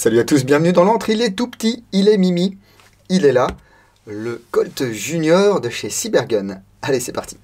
Salut à tous, bienvenue dans l'antre. Il est tout petit, il est mimi, il est là, le Colt Junior de chez Cybergun. Allez, c'est parti.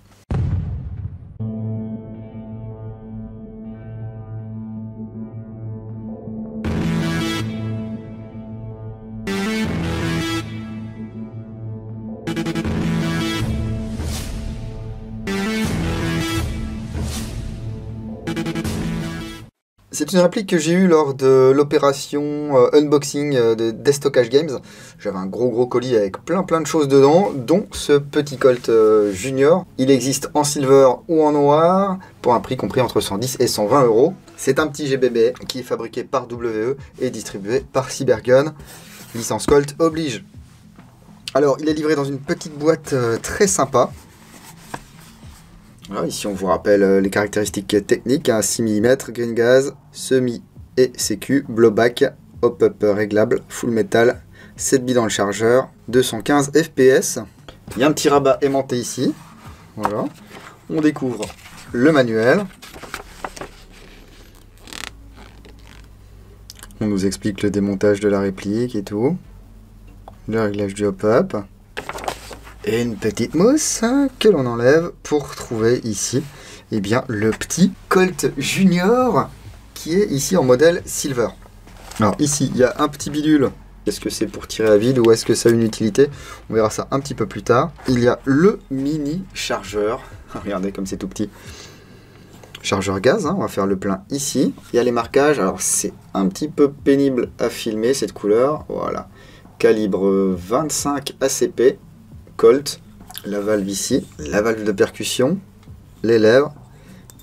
C'est une réplique que j'ai eue lors de l'opération unboxing de Destockage Games. J'avais un gros colis avec plein de choses dedans, dont ce petit Colt Junior. Il existe en silver ou en noir, pour un prix compris entre 110 et 120 euros. C'est un petit GBB qui est fabriqué par WE et distribué par Cybergun. Licence Colt oblige. Alors, il est livré dans une petite boîte très sympa. Voilà, ici on vous rappelle les caractéristiques techniques, 6 mm, green gas, semi et sécu, blowback, hop-up réglable, full metal, 7 billes dans le chargeur, 215 fps. Il y a un petit rabat aimanté ici. Voilà. On découvre le manuel. On nous explique le démontage de la réplique et tout. Le réglage du hop-up. Et une petite mousse que l'on enlève pour trouver ici le petit Colt Junior qui est ici en modèle silver. Alors ici il y a un petit bidule. Est-ce que c'est pour tirer à vide ou est-ce que ça a une utilité? On verra ça un petit peu plus tard. Il y a le mini chargeur. Regardez comme c'est tout petit. Chargeur gaz, on va faire le plein ici. Il y a les marquages. Alors c'est un petit peu pénible à filmer cette couleur. Voilà. Calibre 25 ACP. Colt, la valve ici, la valve de percussion, les lèvres,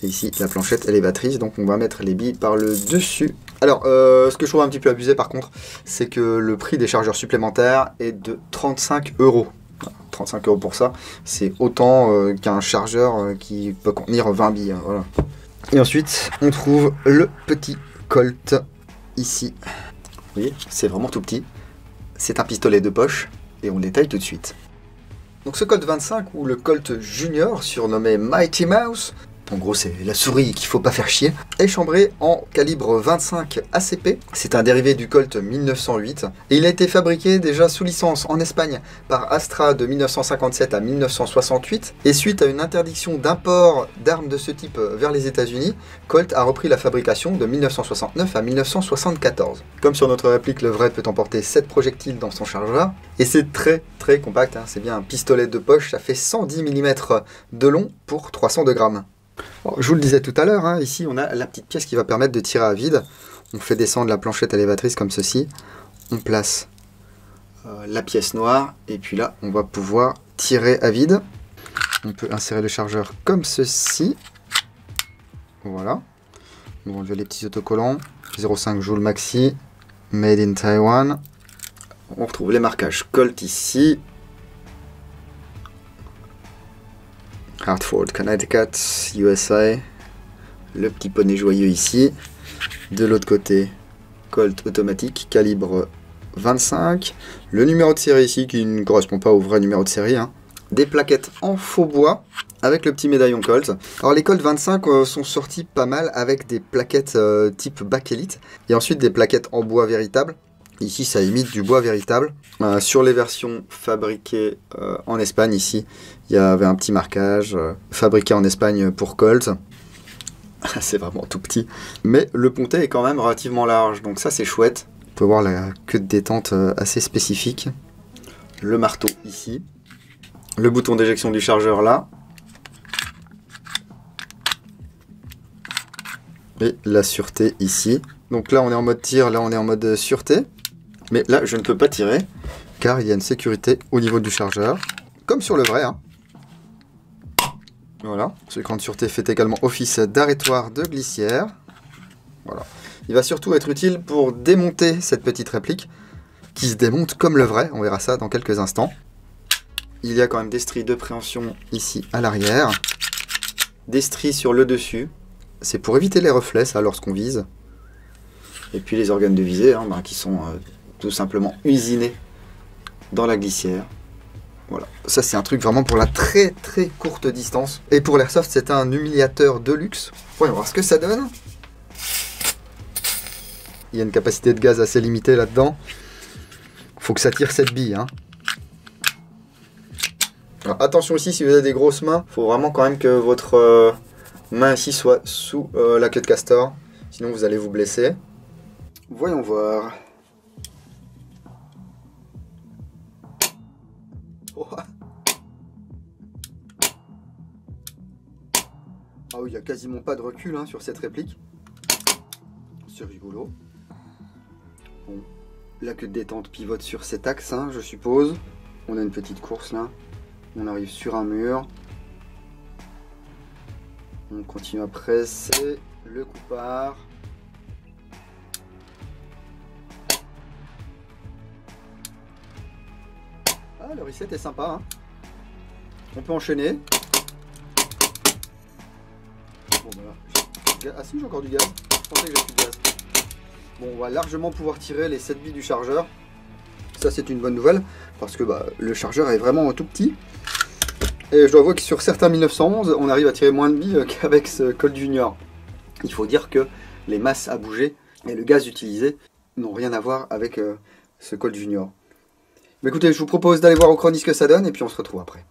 et ici la planchette élévatrice, donc on va mettre les billes par le dessus. Alors, ce que je trouve un petit peu abusé par contre, c'est que le prix des chargeurs supplémentaires est de 35 euros. 35 euros pour ça, c'est autant qu'un chargeur qui peut contenir 20 billes. Voilà. Et ensuite, on trouve le petit Colt ici. Vous voyez, c'est vraiment tout petit. C'est un pistolet de poche et on le détaille tout de suite. Donc ce Colt 25 ou le Colt Junior, surnommé Mighty Mouse, en gros c'est la souris qu'il faut pas faire chier, est chambré en calibre 25 ACP. C'est un dérivé du Colt 1908 et il a été fabriqué déjà sous licence en Espagne par Astra de 1957 à 1968 et suite à une interdiction d'import d'armes de ce type vers les États-Unis, Colt a repris la fabrication de 1969 à 1974. Comme sur notre réplique, le vrai peut emporter 7 projectiles dans son chargeur et c'est très compact, c'est bien un pistolet de poche, ça fait 110 mm de long pour 302 grammes. Alors, je vous le disais tout à l'heure, ici on a la petite pièce qui va permettre de tirer à vide. On fait descendre la planchette élévatrice comme ceci. On place la pièce noire et puis là on va pouvoir tirer à vide. On peut insérer le chargeur comme ceci. Voilà. On va enlever les petits autocollants. 0,5 joules maxi. Made in Taiwan. On retrouve les marquages Colt ici. Hartford, Connecticut, USA. Le petit poney joyeux ici. De l'autre côté, Colt automatique, calibre 25. Le numéro de série ici qui ne correspond pas au vrai numéro de série. Des plaquettes en faux bois avec le petit médaillon Colt. Alors les Colt 25 sont sortis pas mal avec des plaquettes type bakélite. Et ensuite des plaquettes en bois véritable. Ici, ça imite du bois véritable. Sur les versions fabriquées en Espagne, ici, il y avait un petit marquage fabriqué en Espagne pour Colt. C'est vraiment tout petit. Mais le pontet est quand même relativement large, donc ça c'est chouette. On peut voir la queue de détente assez spécifique. Le marteau ici. Le bouton d'éjection du chargeur là. Et la sûreté ici. Donc là on est en mode tir, là on est en mode sûreté. Mais là, je ne peux pas tirer, car il y a une sécurité au niveau du chargeur, comme sur le vrai. Voilà, ce écran de sûreté fait également office d'arrêtoir de glissière. Voilà. Il va surtout être utile pour démonter cette petite réplique, qui se démonte comme le vrai, on verra ça dans quelques instants. Il y a quand même des stries de préhension ici à l'arrière, des stries sur le dessus, c'est pour éviter les reflets, ça, lorsqu'on vise. Et puis les organes de visée, qui sont... tout simplement usiné dans la glissière. Voilà, ça c'est un truc vraiment pour la très courte distance. Et pour l'airsoft, c'est un humiliateur de luxe. Voyons voir ce que ça donne. il y a une capacité de gaz assez limitée là-dedans. Faut que ça tire cette bille, hein. Alors, attention aussi, si vous avez des grosses mains, faut vraiment quand même que votre main ici soit sous la queue de castor, sinon vous allez vous blesser. Voyons voir. Oh. Ah oui, il n'y a quasiment pas de recul hein, sur cette réplique. C'est rigolo. Bon, la queue de détente pivote sur cet axe, hein, je suppose. On a une petite course là. On arrive sur un mur. On continue à presser. Le coup part. Ah, le reset est sympa. Hein. On peut enchaîner. Bon, voilà. Ah si, j'ai encore du gaz. Je pensais que j'avais plus de gaz. Bon, on va largement pouvoir tirer les 7 billes du chargeur. Ça, c'est une bonne nouvelle. Parce que bah, le chargeur est vraiment tout petit. Et je dois avouer que sur certains 1911, on arrive à tirer moins de billes qu'avec ce Colt Junior. Il faut dire que les masses à bouger et le gaz utilisé n'ont rien à voir avec ce Colt Junior. Mais écoutez, je vous propose d'aller voir au Chronis ce que ça donne et puis on se retrouve après.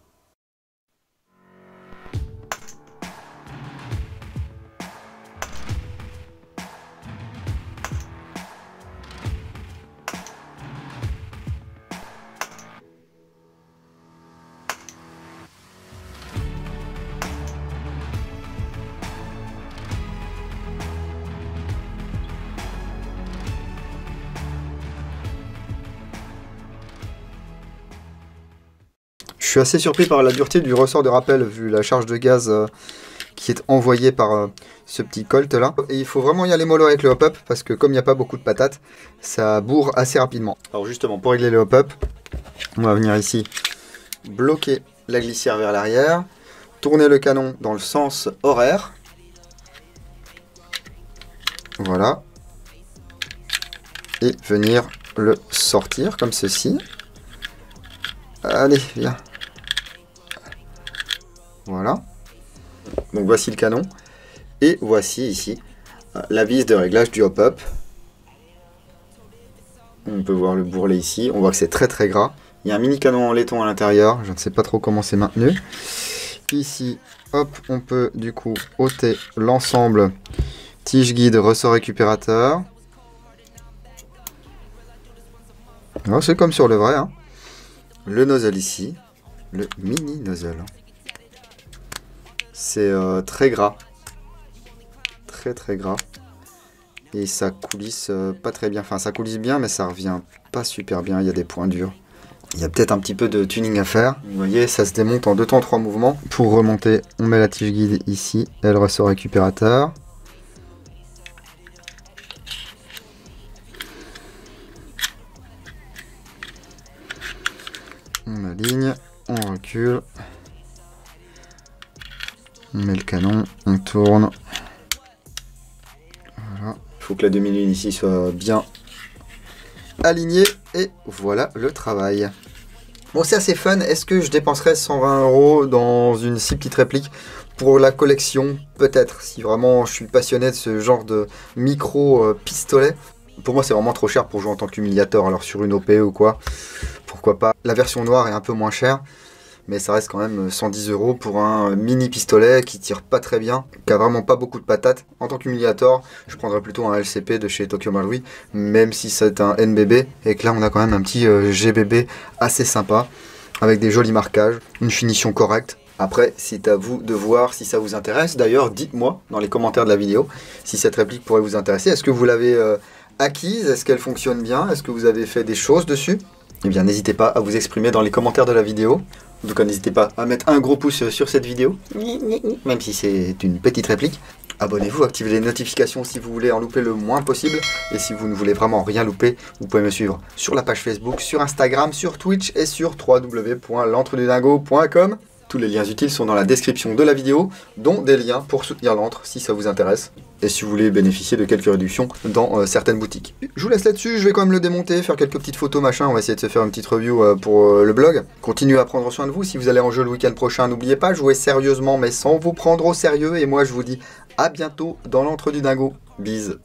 Je suis assez surpris par la dureté du ressort de rappel vu la charge de gaz qui est envoyée par ce petit Colt là. Et il faut vraiment y aller mollo avec le hop-up parce que comme il n'y a pas beaucoup de patates, ça bourre assez rapidement. Alors justement, pour régler le hop-up, on va venir ici bloquer la glissière vers l'arrière, tourner le canon dans le sens horaire. Voilà. Et venir le sortir comme ceci. Allez, viens. Voilà. Donc voici le canon. Et voici ici la vis de réglage du hop-up. On peut voir le bourrelet ici. On voit que c'est très très gras. Il y a un mini canon en laiton à l'intérieur. Je ne sais pas trop comment c'est maintenu. Ici, hop, on peut du coup ôter l'ensemble tige guide, ressort récupérateur. Oh, c'est comme sur le vrai. Hein. Le nozzle ici. Le mini nozzle. C'est très gras. Très très gras. Et ça coulisse pas très bien. Enfin, ça coulisse bien, mais ça revient pas super bien. Il y a des points durs. Il y a peut-être un petit peu de tuning à faire. Vous voyez, ça se démonte en 2 temps 3 mouvements. Pour remonter, on met la tige guide ici. Et le ressort récupérateur. On aligne, on recule. On met le canon, on tourne. Voilà. Il faut que la demi-lune ici soit bien alignée. Et voilà le travail. Bon, c'est assez fun. Est-ce que je dépenserais 120 € dans une si petite réplique pour la collection? Peut-être, si vraiment je suis passionné de ce genre de micro pistolet. Pour moi, c'est vraiment trop cher pour jouer en tant qu'humiliateur. Alors sur une OPE ou quoi, pourquoi pas. La version noire est un peu moins chère. Mais ça reste quand même 110 € pour un mini pistolet qui tire pas très bien, qui a vraiment pas beaucoup de patates. En tant qu'humiliateur, je prendrais plutôt un LCP de chez Tokyo Marui, même si c'est un NBB, et que là on a quand même un petit GBB assez sympa, avec des jolis marquages, une finition correcte. Après, c'est à vous de voir si ça vous intéresse. D'ailleurs, dites-moi dans les commentaires de la vidéo si cette réplique pourrait vous intéresser. Est-ce que vous l'avez acquise? Est-ce qu'elle fonctionne bien? Est-ce que vous avez fait des choses dessus? Eh bien, n'hésitez pas à vous exprimer dans les commentaires de la vidéo. En tout cas, n'hésitez pas à mettre un gros pouce sur cette vidéo, même si c'est une petite réplique. Abonnez-vous, activez les notifications si vous voulez en louper le moins possible. Et si vous ne voulez vraiment rien louper, vous pouvez me suivre sur la page Facebook, sur Instagram, sur Twitch et sur www.l'entredudingo.com. Tous les liens utiles sont dans la description de la vidéo, dont des liens pour soutenir l'antre si ça vous intéresse. Et si vous voulez bénéficier de quelques réductions dans certaines boutiques. Je vous laisse là-dessus, je vais quand même le démonter, faire quelques petites photos, machin. On va essayer de se faire une petite review pour le blog. Continuez à prendre soin de vous. Si vous allez en jeu le week-end prochain, n'oubliez pas, jouez sérieusement mais sans vous prendre au sérieux. Et moi, je vous dis à bientôt dans l'entre du dingo. Bise.